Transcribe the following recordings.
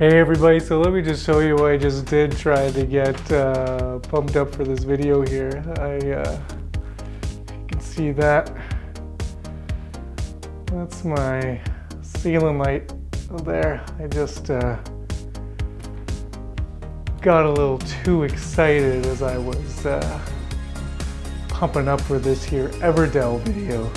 Hey everybody, so let me just show you what I just did trying to get pumped up for this video here. You can see that. That's my ceiling light there. I just got a little too excited as I was pumping up for this here Everdell video.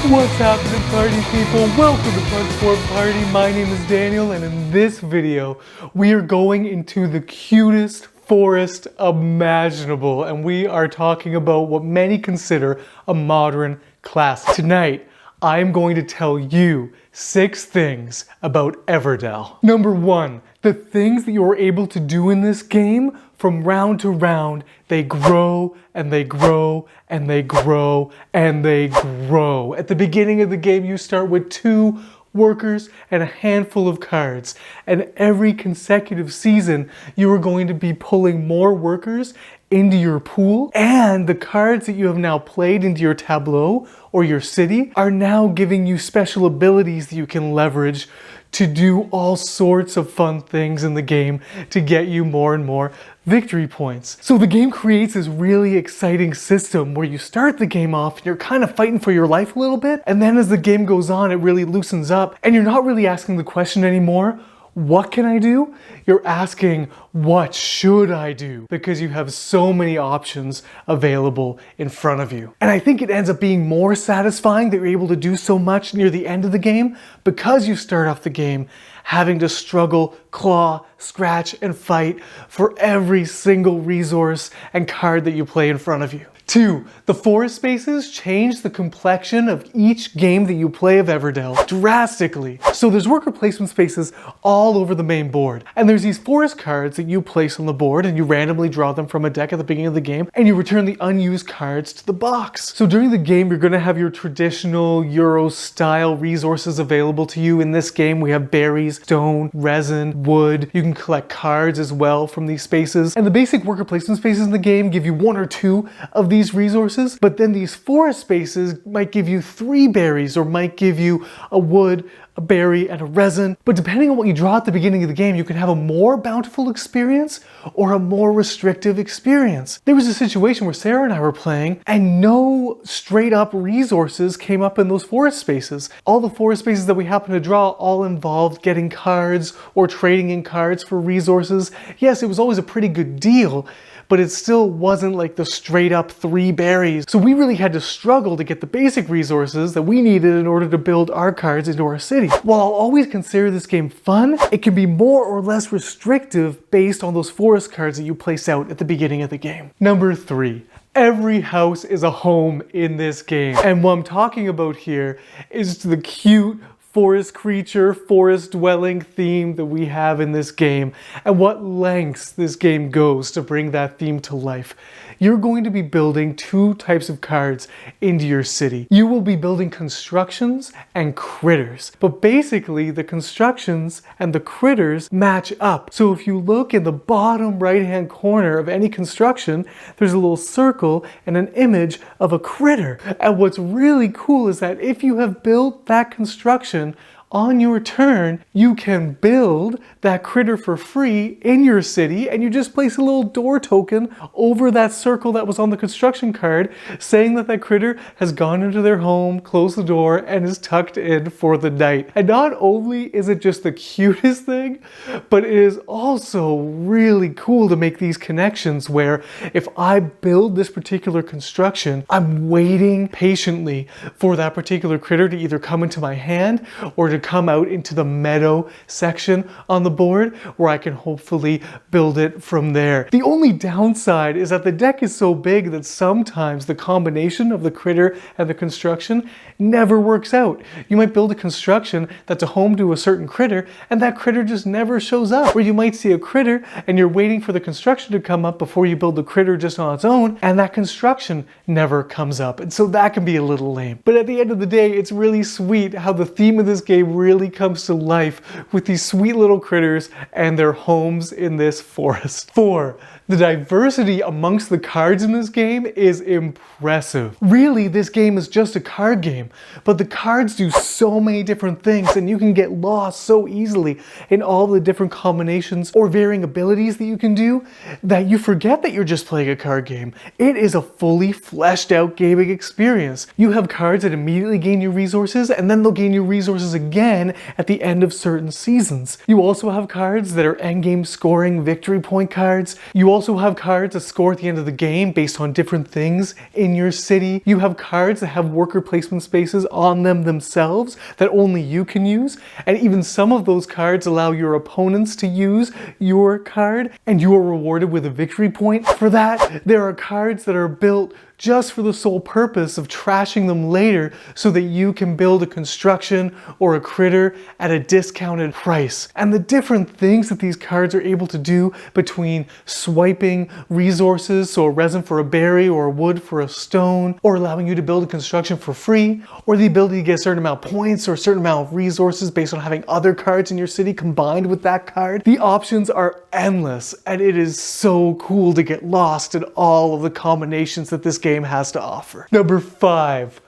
What's happening, party people? Welcome to Punchboard Party. My name is Daniel, and in this video, we are going into the cutest forest imaginable, and we are talking about what many consider a modern classic. Tonight, I am going to tell you 6 things about Everdell. Number 1, the things that you are able to do in this game from round to round, they grow and they grow and they grow and they grow. At the beginning of the game, you start with 2 workers and a handful of cards. And every consecutive season, you are going to be pulling more workers into your pool, and the cards that you have now played into your tableau or your city are now giving you special abilities that you can leverage to do all sorts of fun things in the game to get you more and more victory points. So the game creates this really exciting system where you start the game off and you're kind of fighting for your life a little bit, and then as the game goes on, it really loosens up and you're not really asking the question anymore, what can I do? You're asking, what should I do? Because you have so many options available in front of you. And I think it ends up being more satisfying that you're able to do so much near the end of the game because you start off the game having to struggle, claw, scratch, and fight for every single resource and card that you play in front of you. 2, the forest spaces change the complexion of each game that you play of Everdell drastically. So there's worker placement spaces all over the main board. And there's these forest cards that you place on the board and you randomly draw them from a deck at the beginning of the game and you return the unused cards to the box. So during the game, you're gonna have your traditional Euro style resources available to you. In this game, we have berries, stone, resin, wood. You can collect cards as well from these spaces. And the basic worker placement spaces in the game give you 1 or 2 of these resources, but then these forest spaces might give you 3 berries or might give you a wood, a berry, and a resin. But depending on what you draw at the beginning of the game, you can have a more bountiful experience or a more restrictive experience. There was a situation where Sarah and I were playing and no straight up resources came up in those forest spaces. All the forest spaces that we happened to draw all involved getting cards or trading in cards for resources. Yes, it was always a pretty good deal, but it still wasn't like the straight up 3 berries. So we really had to struggle to get the basic resources that we needed in order to build our cards into our city. While I'll always consider this game fun, it can be more or less restrictive based on those forest cards that you place out at the beginning of the game. Number 3. Every house is a home in this game. And what I'm talking about here is the cute forest creature, forest dwelling theme that we have in this game, and what lengths this game goes to bring that theme to life. You're going to be building 2 types of cards into your city. You will be building constructions and critters, but basically the constructions and the critters match up. So if you look in the bottom right hand corner of any construction, there's a little circle and an image of a critter. And what's really cool is that if you have built that construction on your turn, you can build that critter for free in your city, and you just place a little door token over that circle that was on the construction card saying that that critter has gone into their home, closed the door, and is tucked in for the night. And not only is it just the cutest thing, but it is also really cool to make these connections where if I build this particular construction, I'm waiting patiently for that particular critter to either come into my hand or to to come out into the meadow section on the board where I can hopefully build it from there. The only downside is that the deck is so big that sometimes the combination of the critter and the construction never works out. You might build a construction that's a home to a certain critter and that critter just never shows up. Or you might see a critter and you're waiting for the construction to come up before you build the critter just on its own, and that construction never comes up. And so that can be a little lame. But at the end of the day, it's really sweet how the theme of this game really comes to life with these sweet little critters and their homes in this forest. 4. The diversity amongst the cards in this game is impressive. Really, this game is just a card game, but the cards do so many different things and you can get lost so easily in all the different combinations or varying abilities that you can do that you forget that you're just playing a card game. It is a fully fleshed out gaming experience. You have cards that immediately gain you resources and then they'll gain you resources again at the end of certain seasons. You also have cards that are endgame scoring victory point cards. You also have cards that score at the end of the game based on different things in your city. You have cards that have worker placement spaces on them themselves that only you can use, and even some of those cards allow your opponents to use your card and you are rewarded with a victory point for that. There are cards that are built just for the sole purpose of trashing them later so that you can build a construction or a critter at a discounted price. And the different things that these cards are able to do between swiping resources, so a resin for a berry or a wood for a stone, or allowing you to build a construction for free, or the ability to get a certain amount of points or a certain amount of resources based on having other cards in your city combined with that card. The options are endless, and it is so cool to get lost in all of the combinations that this game has to offer. Number 5.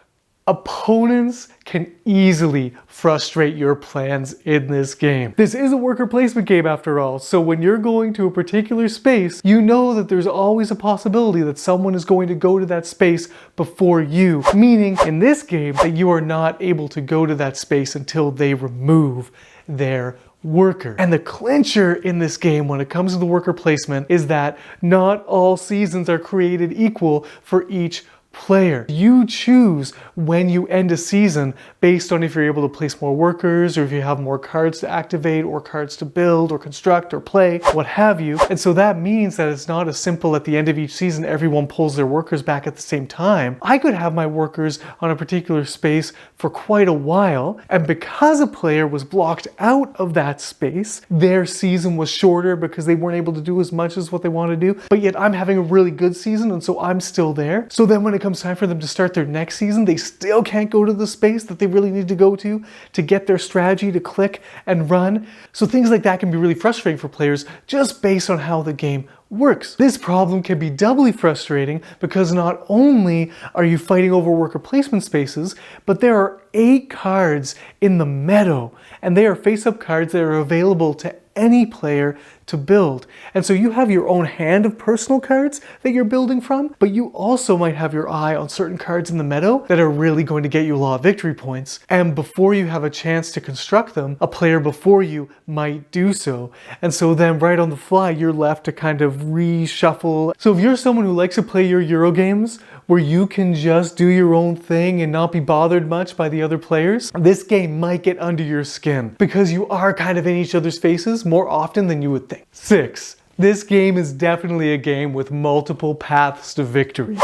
Opponents can easily frustrate your plans in this game. This is a worker placement game after all, so when you're going to a particular space, you know that there's always a possibility that someone is going to go to that space before you, meaning in this game that you are not able to go to that space until they remove their worker. And the clincher in this game when it comes to the worker placement is that not all seasons are created equal for each player. You choose when you end a season based on if you're able to place more workers or if you have more cards to activate or cards to build or construct or play, what have you. And so that means that it's not as simple at the end of each season everyone pulls their workers back at the same time. I could have my workers on a particular space for quite a while, and because a player was blocked out of that space, their season was shorter because they weren't able to do as much as what they want to do, but yet I'm having a really good season and so I'm still there. So then when it comes time for them to start their next season, they still can't go to the space that they really need to go to get their strategy to click and run. So things like that can be really frustrating for players just based on how the game works. This problem can be doubly frustrating because not only are you fighting over worker placement spaces, but there are 8 cards in the meadow, and they are face-up cards that are available to any player to build. And so you have your own hand of personal cards that you're building from, but you also might have your eye on certain cards in the meadow that are really going to get you a lot of victory points. And before you have a chance to construct them, a player before you might do so. And so then right on the fly, you're left to kind of reshuffle. So if you're someone who likes to play your Euro games, where you can just do your own thing and not be bothered much by the other players, this game might get under your skin because you are kind of in each other's faces more often than you would think. 6. This game is definitely a game with multiple paths to victory.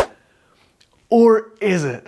Or is it?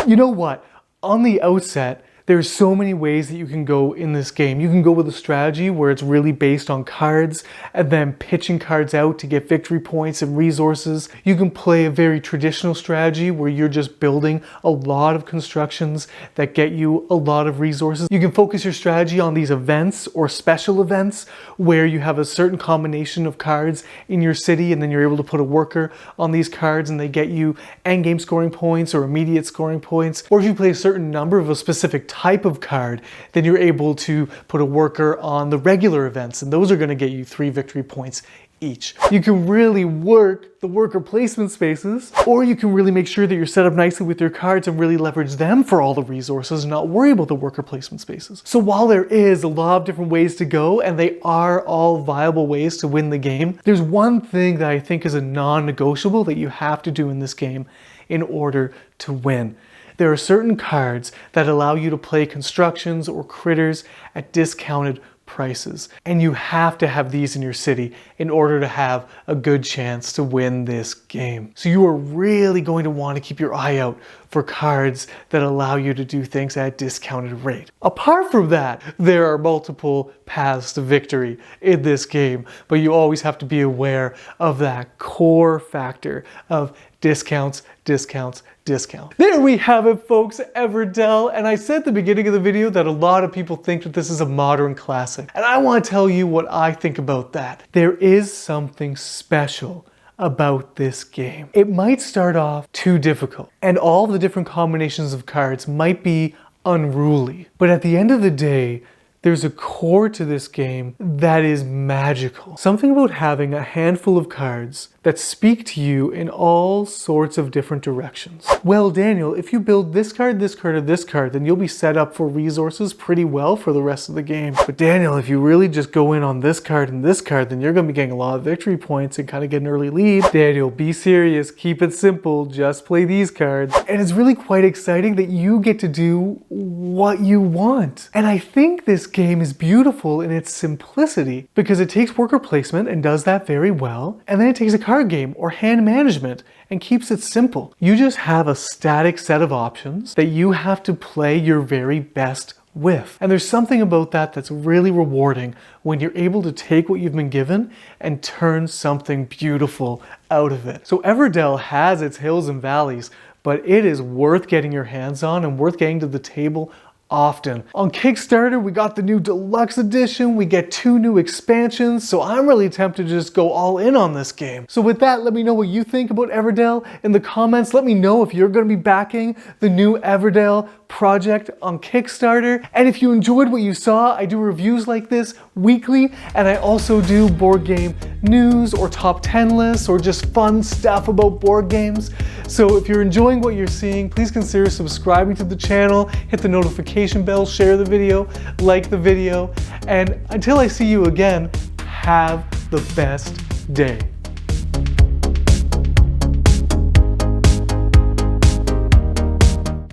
You know what? On the outset, there's so many ways that you can go in this game. You can go with a strategy where it's really based on cards and then pitching cards out to get victory points and resources. You can play a very traditional strategy where you're just building a lot of constructions that get you a lot of resources. You can focus your strategy on these events or special events where you have a certain combination of cards in your city and then you're able to put a worker on these cards and they get you endgame scoring points or immediate scoring points. Or if you play a certain number of a specific type of card, then you're able to put a worker on the regular events, and those are going to get you 3 victory points each. You can really work the worker placement spaces, or you can really make sure that you're set up nicely with your cards and really leverage them for all the resources and not worry about the worker placement spaces. So while there is a lot of different ways to go, and they are all viable ways to win the game, there's one thing that I think is a non-negotiable that you have to do in this game in order to win. There are certain cards that allow you to play constructions or critters at discounted prices, and you have to have these in your city in order to have a good chance to win this game. So you are really going to want to keep your eye out for cards that allow you to do things at a discounted rate. Apart from that, there are multiple paths to victory in this game, but you always have to be aware of that core factor of discounts, discounts, discount. There we have it, folks, Everdell. And I said at the beginning of the video that a lot of people think that this is a modern classic. And I want to tell you what I think about that. There is something special about this game. It might start off too difficult, and all the different combinations of cards might be unruly. But at the end of the day, there's a core to this game that is magical. Something about having a handful of cards that speak to you in all sorts of different directions. Well, Daniel, if you build this card, or this card, then you'll be set up for resources pretty well for the rest of the game. But Daniel, if you really just go in on this card and this card, then you're gonna be getting a lot of victory points and kind of get an early lead. Daniel, be serious, keep it simple, just play these cards. And it's really quite exciting that you get to do what you want. And I think this game is beautiful in its simplicity because it takes worker placement and does that very well. And then it takes a card game or hand management and keeps it simple. You just have a static set of options that you have to play your very best with. And there's something about that that's really rewarding when you're able to take what you've been given and turn something beautiful out of it. So Everdell has its hills and valleys, but it is worth getting your hands on and worth getting to the table often. On Kickstarter, we got the new deluxe edition, we get 2 new expansions, so I'm really tempted to just go all in on this game. So with that, let me know what you think about Everdell in the comments. Let me know if you're going to be backing the new Everdell project on Kickstarter. And if you enjoyed what you saw, I do reviews like this weekly, and I also do board game news or top 10 lists or just fun stuff about board games. So if you're enjoying what you're seeing, please consider subscribing to the channel, hit the notification bell, share the video, like the video, and until I see you again, have the best day.